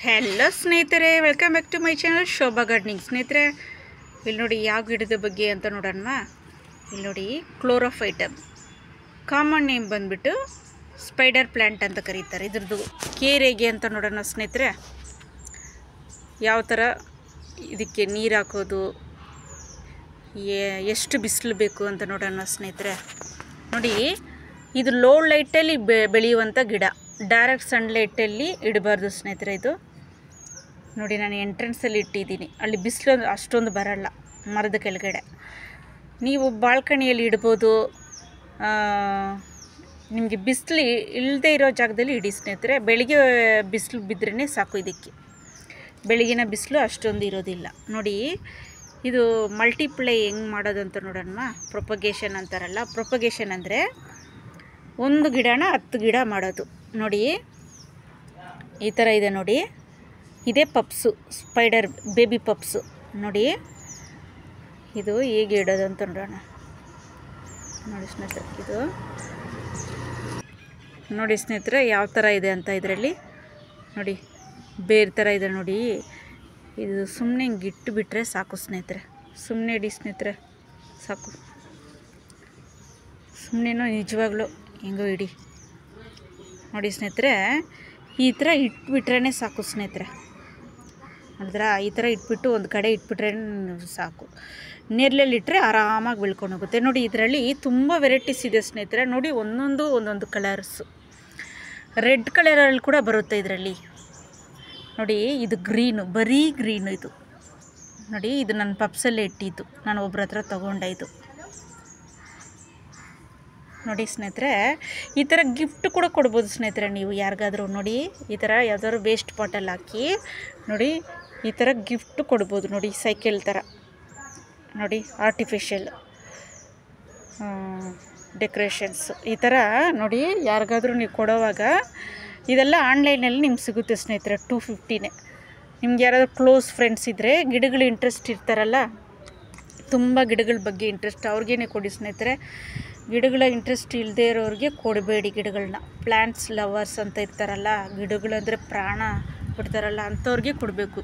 Hello ಸ್ನೇಹಿತರೆ, welcome back to my channel Shobha gardening. ಸ್ನೇಹಿತರೆ, ಇಲ್ಲಿ ನೋಡಿ ಯಾವ ಗಿಡದ ಬಗ್ಗೆ ಅಂತ ನೋಡೋಣ. ಇಲ್ಲಿ ನೋಡಿ, ಕ್ಲೋರೋಫೈಟಮ್, ಕಾಮನ್ ನೇಮ್ ಬಂದುಬಿಟ್ಟು ಸ್ಪೈಡರ್ ಪ್ಲ್ಯಾಂಟ್ ಅಂತ ಕರೀತಾರೆ. ಇದ್ರದ್ದು ಕೇರ್ ಹೇಗೆ ಅಂತ ನೋಡೋಣ ಸ್ನೇಹಿತರೆ. ಯಾವ ಥರ ಇದಕ್ಕೆ ನೀರು ಹಾಕೋದು, ಎಷ್ಟು ಬಿಸಿಲು ಬೇಕು ಅಂತ ನೋಡೋಣ ಸ್ನೇಹಿತರೆ. ನೋಡಿ, ಇದು ಲೋ ಲೈಟಲ್ಲಿ ಬೆಳೆಯುವಂಥ ಗಿಡ. ಡೈರೆಕ್ಟ್ ಸನ್ಲೈಟಲ್ಲಿ ಇಡಬಾರ್ದು ಸ್ನೇಹಿತರೆ. ಇದು ನೋಡಿ, ನಾನು ಎಂಟ್ರೆನ್ಸಲ್ಲಿ ಇಟ್ಟಿದ್ದೀನಿ. ಅಲ್ಲಿ ಬಿಸಿಲು ಅಷ್ಟೊಂದು ಬರಲ್ಲ ಮರದ ಕೆಳಗಡೆ. ನೀವು ಬಾಲ್ಕನಿಯಲ್ಲಿ ಇಡ್ಬೋದು. ನಿಮಗೆ ಬಿಸಿಲು ಇಲ್ಲದೆ ಇರೋ ಜಾಗದಲ್ಲಿ ಇಡಿ ಸ್ನೇಹಿತರೆ. ಬೆಳಿಗ್ಗೆ ಬಿಸಿಲು ಬಿದ್ರೇ ಸಾಕು. ಇದಕ್ಕೆ ಬೆಳಗಿನ ಬಿಸಿಲು ಅಷ್ಟೊಂದು ಇರೋದಿಲ್ಲ. ನೋಡಿ, ಇದು ಮಲ್ಟಿಪ್ಲೈ ಹೆಂಗೆ ಮಾಡೋದು ಅಂತ ನೋಡೋಣ. ಪ್ರೊಪಗೇಷನ್ ಅಂತಾರಲ್ಲ, ಪ್ರೊಪಗೇಷನ್ ಅಂದರೆ ಒಂದು ಗಿಡನ 10 ಗಿಡ ಮಾಡೋದು. ನೋಡಿ, ಈ ಥರ ಇದೆ ನೋಡಿ. ಇದೇ ಪಪ್ಸು, ಸ್ಪೈಡರ್ ಬೇಬಿ ಪಪ್ಸು. ನೋಡಿ, ಇದು ಹೇಗೆ ಇಡೋದು ಅಂತ ನೋಡೋಣ. ನೋಡಿ ಸ್ನೇಹಿತರೆ, ಇದು ನೋಡಿ ಸ್ನೇಹಿತರೆ ಯಾವ ಥರ ಇದೆ ಅಂತ. ಇದರಲ್ಲಿ ನೋಡಿ, ಬೇರೆ ಥರ ಇದೆ ನೋಡಿ. ಇದು ಸುಮ್ಮನೆ ಹಿಂಗೆ ಇಟ್ಟು ಬಿಟ್ಟರೆ ಸಾಕು ಸ್ನೇಹಿತರೆ. ಸುಮ್ಮನೆ ಇಡಿ ಸ್ನೇಹಿತರೆ, ಸಾಕು. ಸುಮ್ಮನೆನೋ ನಿಜವಾಗ್ಲೂ ಹೆಂಗೋ ಇಡಿ. ನೋಡಿ ಸ್ನೇಹಿತರೆ, ಈ ಥರ ಇಟ್ಬಿಟ್ರೇ ಸಾಕು ಸ್ನೇಹಿತರೆ. ನೋಡಿದ್ರ, ಈ ಥರ ಇಟ್ಬಿಟ್ಟು ಒಂದು ಕಡೆ ಇಟ್ಬಿಟ್ರೆ ಸಾಕು. ನೀರಲ್ಲಿಟ್ಟರೆ ಆರಾಮಾಗಿ ಬೆಳ್ಕೊಂಡು ಹೋಗುತ್ತೆ. ನೋಡಿ, ಇದರಲ್ಲಿ ತುಂಬ ವೆರೈಟೀಸ್ ಇದೆ ಸ್ನೇಹಿತರೆ. ನೋಡಿ, ಒಂದೊಂದು ಕಲರ್ಸು. ರೆಡ್ ಕಲರಲ್ಲಿ ಕೂಡ ಬರುತ್ತೆ ಇದರಲ್ಲಿ. ನೋಡಿ, ಇದು ಗ್ರೀನು, ಬರೀ ಗ್ರೀನು ಇದು. ನೋಡಿ, ಇದು ನನ್ನ ಪಪ್ಸಲ್ಲೇ ಇಟ್ಟಿದ್ದು, ನಾನು ಒಬ್ಬರ ಹತ್ರ ತೊಗೊಂಡೆ ಇದು. ನೋಡಿ ಸ್ನೇಹಿತರೆ, ಈ ಥರ ಗಿಫ್ಟ್ ಕೂಡ ಕೊಡ್ಬೋದು ಸ್ನೇಹಿತರೆ ನೀವು ಯಾರಿಗಾದರೂ. ನೋಡಿ, ಈ ಥರ ಯಾವ್ದಾದ್ರು ವೇಸ್ಟ್ ಬಾಟಲ್ ಹಾಕಿ ನೋಡಿ, ಈ ಥರ ಗಿಫ್ಟ್ ಕೊಡ್ಬೋದು. ನೋಡಿ, ಸೈಕಲ್ ಥರ ನೋಡಿ, ಆರ್ಟಿಫಿಷಿಯಲ್ ಡೆಕೋರೇಷನ್ಸ್ ಈ ಥರ ನೋಡಿ. ಯಾರಿಗಾದರೂ ನೀವು ಕೊಡೋವಾಗ ಇದೆಲ್ಲ ಆನ್ಲೈನಲ್ಲಿ ನಿಮ್ಗೆ ಸಿಗುತ್ತೆ ಸ್ನೇಹಿತರೆ. 250ನೇ. ನಿಮ್ಗೆ ಯಾರಾದರೂ ಕ್ಲೋಸ್ ಫ್ರೆಂಡ್ಸ್ ಇದ್ದರೆ, ಗಿಡಗಳು ಇಂಟ್ರೆಸ್ಟ್ ಇರ್ತಾರಲ್ಲ, ತುಂಬ ಗಿಡಗಳ ಬಗ್ಗೆ ಇಂಟ್ರೆಸ್ಟ್, ಅವ್ರಿಗೇನೆ ಕೊಡಿ ಸ್ನೇಹಿತರೆ. ಗಿಡಗಳ ಇಂಟ್ರೆಸ್ಟ್ ಇಲ್ಲದೆ ಇರೋರಿಗೆ ಕೊಡಬೇಡಿ ಗಿಡಗಳನ್ನ. ಪ್ಲ್ಯಾಂಟ್ಸ್ ಲವರ್ಸ್ ಅಂತ ಇರ್ತಾರಲ್ಲ, ಗಿಡಗಳಂದರೆ ಪ್ರಾಣ ಕೊಡ್ತಾರಲ್ಲ, ಅಂಥವ್ರಿಗೆ ಕೊಡಬೇಕು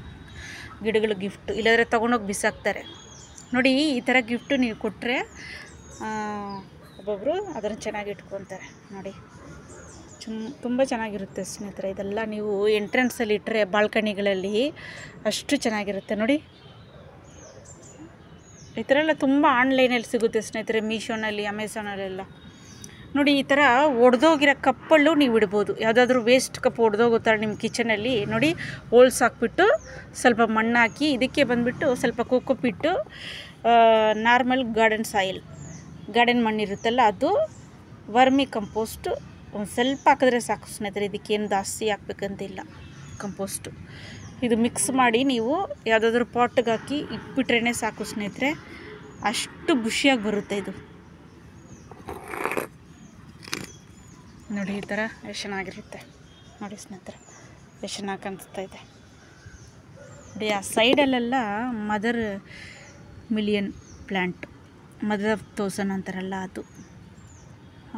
ಗಿಡಗಳು ಗಿಫ್ಟು. ಇಲ್ಲಾಂದರೆ ತೊಗೊಂಡೋಗಿ ಬಿಸಾಕ್ತಾರೆ. ನೋಡಿ, ಈ ಥರ ಗಿಫ್ಟು ನೀವು ಕೊಟ್ಟರೆ ಒಬ್ಬೊಬ್ಬರು ಅದನ್ನು ಚೆನ್ನಾಗಿ ಇಟ್ಕೊತಾರೆ. ನೋಡಿ, ತುಂಬ ಚೆನ್ನಾಗಿರುತ್ತೆ ಸ್ನೇಹಿತರೆ. ಇದೆಲ್ಲ ನೀವು ಎಂಟ್ರೆನ್ಸಲ್ಲಿ ಇಟ್ಟರೆ ಬಾಲ್ಕನಿಗಳಲ್ಲಿ ಅಷ್ಟು ಚೆನ್ನಾಗಿರುತ್ತೆ. ನೋಡಿ, ಈ ಥರ ಎಲ್ಲ ತುಂಬ ಆನ್ಲೈನಲ್ಲಿ ಸಿಗುತ್ತೆ ಸ್ನೇಹಿತರೆ, ಮೀಶೋನಲ್ಲಿ, ಅಮೆಝಾನಲ್ಲೆಲ್ಲ. ನೋಡಿ, ಈ ಥರ ಒಡೆದೋಗಿರೋ ಕಪ್ಪಲ್ಲೂ ನೀವು ಇಡ್ಬೋದು. ಯಾವುದಾದ್ರೂ ವೇಸ್ಟ್ ಕಪ್ ಒಡೆದೋಗುತ್ತಾರೆ ನಿಮ್ಮ ಕಿಚನಲ್ಲಿ. ನೋಡಿ, ಹೋಲ್ಸ್ ಹಾಕ್ಬಿಟ್ಟು ಸ್ವಲ್ಪ ಮಣ್ಣು ಹಾಕಿ, ಇದಕ್ಕೆ ಬಂದುಬಿಟ್ಟು ಸ್ವಲ್ಪ ಕೋಕೋಪಿಟ್ಟು, ನಾರ್ಮಲ್ ಗಾರ್ಡನ್ ಸಾಯಿಲ್, ಗಾರ್ಡನ್ ಮಣ್ಣಿರುತ್ತಲ್ಲ ಅದು, ವರ್ಮಿ ಕಂಪೋಸ್ಟು ಒಂದು ಸ್ವಲ್ಪ ಹಾಕಿದ್ರೆ ಸಾಕು ಸ್ನೇಹಿತರೆ. ಇದಕ್ಕೇನು ಜಾಸ್ತಿ ಹಾಕ್ಬೇಕಂತಿಲ್ಲ ಕಂಪೋಸ್ಟು. ಇದು ಮಿಕ್ಸ್ ಮಾಡಿ ನೀವು ಯಾವುದಾದ್ರೂ ಪಾಟ್ಗೆ ಹಾಕಿ ಇಟ್ಬಿಟ್ರೇ ಸಾಕು ಸ್ನೇಹಿತರೆ. ಅಷ್ಟು ಖುಷಿಯಾಗಿ ಬರುತ್ತೆ ಇದು. ನೋಡಿ, ಈ ಥರ ಎಷ್ಟು ಚೆನ್ನಾಗಿರುತ್ತೆ ನೋಡಿ ಸ್ನೇಹಿತರೆ, ಎಷ್ಟು ಚೆನ್ನಾಗಿ ಕಾಣಿಸ್ತಾ ಇದೆ. ನೋಡಿ, ಆ ಸೈಡಲ್ಲೆಲ್ಲ mother million plant, mother of 1000 ಅಂತಾರಲ್ಲ, ಅದು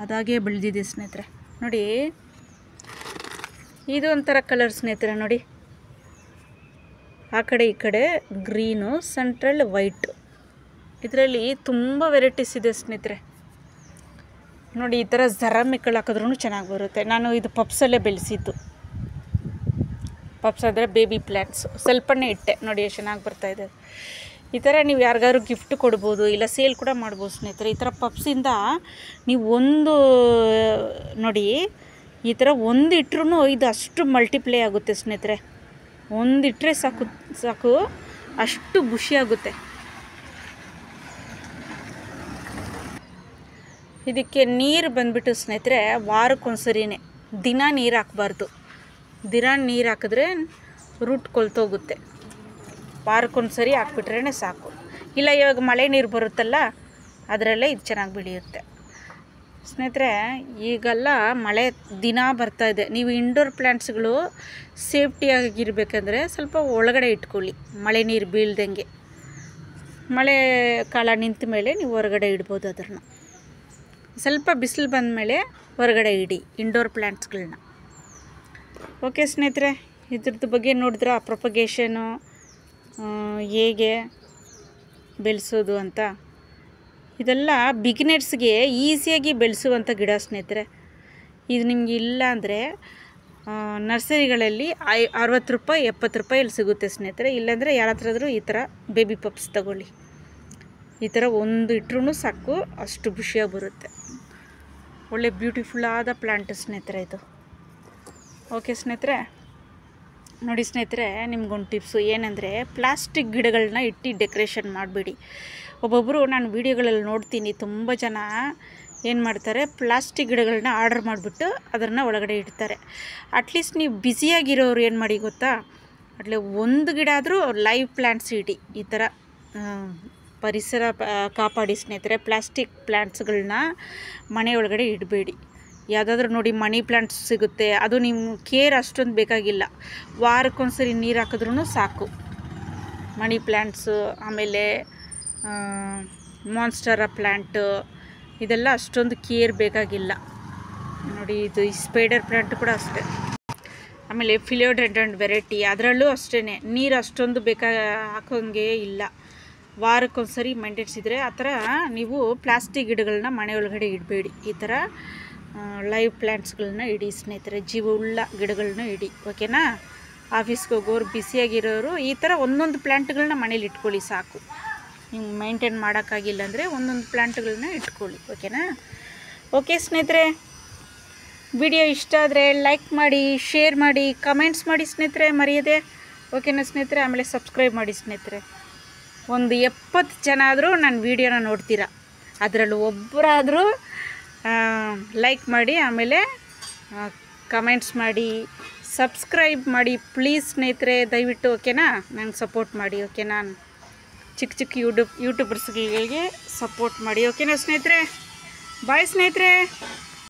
ಅದಾಗೆ ಬೆಳೆದಿದೆ ಸ್ನೇಹಿತರೆ. ನೋಡಿ, ಇದು ಒಂಥರ ಕಲರ್ ಸ್ನೇಹಿತರೆ. ನೋಡಿ, ಆ ಕಡೆ ಈ ಕಡೆ ಗ್ರೀನು, ಸೆಂಟ್ರಲ್ ವೈಟು. ಇದರಲ್ಲಿ ತುಂಬ ವೆರೈಟೀಸ್ ಇದೆ ಸ್ನೇಹಿತರೆ. ನೋಡಿ, ಈ ಥರ ಜರಾಮಿಕಲ್ ಹಾಕಿದ್ರೂ ಚೆನ್ನಾಗಿ ಬರುತ್ತೆ. ನಾನು ಇದು ಪಪ್ಸಲ್ಲೇ ಬೆಳೆಸಿದ್ದು. ಪಪ್ಸ್ ಅಂದರೆ ಬೇಬಿ ಪ್ಲ್ಯಾಂಟ್ಸ್. ಸ್ವಲ್ಪನೇ ಇಟ್ಟೆ. ನೋಡಿ, ಎಷ್ಟು ಚೆನ್ನಾಗಿ ಬರ್ತಾಯಿದೆ. ಈ ಥರ ನೀವು ಯಾರಿಗಾದ್ರು ಗಿಫ್ಟ್ ಕೊಡ್ಬೋದು, ಇಲ್ಲ ಸೇಲ್ ಕೂಡ ಮಾಡ್ಬೋದು ಸ್ನೇಹಿತರೆ. ಈ ಥರ ಪಪ್ಸಿಂದ ನೀವು ನೋಡಿ, ಈ ಥರ ಒಂದು ಇಟ್ಟರೂ ಇದು ಅಷ್ಟು ಮಲ್ಟಿಪ್ಲೈ ಆಗುತ್ತೆ ಸ್ನೇಹಿತರೆ. ಒಂದು ಇಟ್ಟರೆ ಸಾಕು, ಅಷ್ಟು ಖುಷಿಯಾಗುತ್ತೆ. ಇದಕ್ಕೆ ನೀರು ಬಂದುಬಿಟ್ಟು ಸ್ನೇಹಿತರೆ ವಾರಕ್ಕೊಂದ್ಸರಿನೇ, ದಿನ ನೀರು ಹಾಕಬಾರ್ದು. ದಿನ ನೀರು ಹಾಕಿದ್ರೆ ರೂಟ್ ಕೊಳ್ತೋಗುತ್ತೆ. ವಾರಕ್ಕೊಂದ್ಸರಿ ಹಾಕ್ಬಿಟ್ರೇ ಸಾಕು. ಇಲ್ಲ, ಇವಾಗ ಮಳೆ ನೀರು ಬರುತ್ತಲ್ಲ, ಅದರಲ್ಲೇ ಇದು ಚೆನ್ನಾಗಿ ಬೆಳೆಯುತ್ತೆ ಸ್ನೇಹಿತರೆ. ಈಗೆಲ್ಲ ಮಳೆ ದಿನ ಬರ್ತಾಯಿದೆ. ನೀವು ಇಂಡೋರ್ ಪ್ಲ್ಯಾಂಟ್ಸ್ಗಳು ಸೇಫ್ಟಿಯಾಗಿರಬೇಕಂದ್ರೆ ಸ್ವಲ್ಪ ಒಳಗಡೆ ಇಟ್ಕೊಳ್ಳಿ, ಮಳೆ ನೀರು ಬೀಳ್ದಂಗೆ. ಮಳೆ ಕಾಲ ನಿಂತ ಮೇಲೆ ನೀವು ಹೊರಗಡೆ ಇಡ್ಬೋದು ಅದನ್ನು. ಸ್ವಲ್ಪ ಬಿಸಿಲು ಬಂದ ಮೇಲೆ ಹೊರಗಡೆ ಇಡಿ ಇಂಡೋರ್ ಪ್ಲ್ಯಾಂಟ್ಸ್ಗಳನ್ನ. ಓಕೆ ಸ್ನೇಹಿತರೆ, ಇದ್ರದ್ದು ಬಗ್ಗೆ ನೋಡಿದ್ರೆ ಪ್ರೊಪಗೇಷನು ಹೇಗೆ ಬೆಳೆಸೋದು ಅಂತ, ಇದೆಲ್ಲ ಬಿಗಿನರ್ಸ್ಗೆ ಈಸಿಯಾಗಿ ಬೆಳೆಸುವಂಥ ಗಿಡ ಸ್ನೇಹಿತರೆ. ಇದು ನಿಮಗೆ ಇಲ್ಲ ಅಂದರೆ ನರ್ಸರಿಗಳಲ್ಲಿ 60 ರೂಪಾಯಿ 70 ರೂಪಾಯಲ್ಲಿ ಸಿಗುತ್ತೆ ಸ್ನೇಹಿತರೆ. ಇಲ್ಲಾಂದರೆ ಯಾರ ಹತ್ರ ಆದರೂ ಈ ಥರ ಬೇಬಿ ಪಪ್ಸ್ ತಗೊಳ್ಳಿ. ಈ ಥರ ಒಂದು ಇಟ್ರೂ ಸಾಕು, ಅಷ್ಟು ಖುಷಿಯಾಗಿ ಬರುತ್ತೆ. ಒಳ್ಳೆ ಬ್ಯೂಟಿಫುಲ್ಲಾದ ಪ್ಲ್ಯಾಂಟ್ ಸ್ನೇಹಿತರೆ ಇದು. ಓಕೆ ಸ್ನೇಹಿತರೆ, ನೋಡಿ ಸ್ನೇಹಿತರೆ, ನಿಮ್ಗೊಂದು ಟಿಪ್ಸು ಏನಂದರೆ, ಪ್ಲಾಸ್ಟಿಕ್ ಗಿಡಗಳನ್ನ ಇಟ್ಟು ಡೆಕೋರೇಷನ್ ಮಾಡಬೇಡಿ. ಒಬ್ಬೊಬ್ಬರು ನಾನು ವೀಡಿಯೋಗಳಲ್ಲಿ ನೋಡ್ತೀನಿ, ತುಂಬ ಜನ ಏನು ಮಾಡ್ತಾರೆ, ಪ್ಲಾಸ್ಟಿಕ್ ಗಿಡಗಳನ್ನ ಆರ್ಡರ್ ಮಾಡಿಬಿಟ್ಟು ಅದನ್ನು ಒಳಗಡೆ ಇಡ್ತಾರೆ. ಅಟ್ಲೀಸ್ಟ್ ನೀವು ಬ್ಯುಸಿಯಾಗಿರೋರು ಏನು ಮಾಡಿ ಗೊತ್ತಾ, ಅಟ್ಲೇ ಒಂದು ಗಿಡ ಆದರೂ ಲೈವ್ ಪ್ಲ್ಯಾಂಟ್ಸ್ ಇಡಿ. ಈ ಥರ ಪರಿಸರ ಕಾಪಾಡಿ ಸ್ನೇಹಿತರೆ. ಪ್ಲಾಸ್ಟಿಕ್ ಪ್ಲ್ಯಾಂಟ್ಸ್ಗಳನ್ನ ಮನೆ ಒಳಗಡೆ ಇಡಬೇಡಿ. ಯಾವುದಾದ್ರೂ ನೋಡಿ ಮನಿ ಪ್ಲ್ಯಾಂಟ್ಸ್ ಸಿಗುತ್ತೆ, ಅದು ನೀವು ಕೇರ್ ಅಷ್ಟೊಂದು ಬೇಕಾಗಿಲ್ಲ, ವಾರಕ್ಕೊಂದ್ಸರಿ ನೀರು ಹಾಕಿದ್ರೂ ಸಾಕು. ಮನಿ ಪ್ಲ್ಯಾಂಟ್ಸು, ಆಮೇಲೆ ಮಾನ್ಸ್ಟರ ಪ್ಲ್ಯಾಂಟು, ಇದೆಲ್ಲ ಅಷ್ಟೊಂದು ಕೇರ್ ಬೇಕಾಗಿಲ್ಲ. ನೋಡಿ ಇದು ಈ ಸ್ಪೈಡರ್ ಪ್ಲ್ಯಾಂಟ್ ಕೂಡ ಅಷ್ಟೇ. ಆಮೇಲೆ ಫಿಲಿಯೋಡೆಂಡ್ರನ್ ವೆರೈಟಿ, ಅದರಲ್ಲೂ ಅಷ್ಟೇ ನೀರು ಅಷ್ಟೊಂದು ಹಾಕೋಂಗೆ ಇಲ್ಲ, ವಾರಕ್ಕೊಂದ್ಸರಿ ಮೇಂಟೈನ್ಸಿದ್ರೆ. ಆ ಥರ ನೀವು ಪ್ಲಾಸ್ಟಿಕ್ ಗಿಡಗಳನ್ನ ಮನೆ ಒಳಗಡೆ ಇಡಬೇಡಿ. ಈ ಥರ ಲೈವ್ ಪ್ಲ್ಯಾಂಟ್ಸ್ಗಳನ್ನ ಇಡಿ ಸ್ನೇಹಿತರೆ, ಜೀವವುಳ್ಳ ಗಿಡಗಳನ್ನ ಇಡಿ. ಓಕೆನಾ? ಆಫೀಸ್ಗೆ ಹೋಗೋರು, ಬಿಸಿಯಾಗಿರೋರು ಈ ಥರ ಒಂದೊಂದು ಪ್ಲ್ಯಾಂಟ್ಗಳನ್ನ ಮನೇಲಿ ಇಟ್ಕೊಳ್ಳಿ ಸಾಕು. ಹಿಂಗೆ ಮೇಂಟೈನ್ ಮಾಡೋಕ್ಕಾಗಿಲ್ಲ ಅಂದರೆ ಒಂದೊಂದು ಪ್ಲ್ಯಾಂಟ್ಗಳನ್ನ ಇಟ್ಕೊಳ್ಳಿ. ಓಕೆನಾ? ಓಕೆ ಸ್ನೇಹಿತರೆ, ವಿಡಿಯೋ ಇಷ್ಟ ಆದರೆ ಲೈಕ್ ಮಾಡಿ, ಶೇರ್ ಮಾಡಿ, ಕಮೆಂಟ್ಸ್ ಮಾಡಿ ಸ್ನೇಹಿತರೆ, ಮರೆಯದೆ. ಓಕೆನಾ ಸ್ನೇಹಿತರೆ? ಆಮೇಲೆ ಸಬ್ಸ್ಕ್ರೈಬ್ ಮಾಡಿ ಸ್ನೇಹಿತರೆ. ಒಂದು 70 ಜನ ಆದರೂ ನನ್ನ ವೀಡಿಯೋನ ನೋಡ್ತೀರಾ, ಅದರಲ್ಲೂ ಒಬ್ಬರಾದರೂ ಲೈಕ್ ಮಾಡಿ, ಆಮೇಲೆ ಕಮೆಂಟ್ಸ್ ಮಾಡಿ, ಸಬ್ಸ್ಕ್ರೈಬ್ ಮಾಡಿ ಪ್ಲೀಸ್ ಸ್ನೇಹಿತರೆ, ದಯವಿಟ್ಟು. ಓಕೆನಾ? ನಂಗೆ ಸಪೋರ್ಟ್ ಮಾಡಿ. ಓಕೆನಾ? ಚಿಕ್ಕ ಚಿಕ್ಕ ಯೂಟ್ಯೂಬರ್ಸ್ಗಳಿಗೆ ಸಪೋರ್ಟ್ ಮಾಡಿ. ಓಕೆನಾ ಸ್ನೇಹಿತರೆ? ಬಾಯ್ ಸ್ನೇಹಿತರೆ.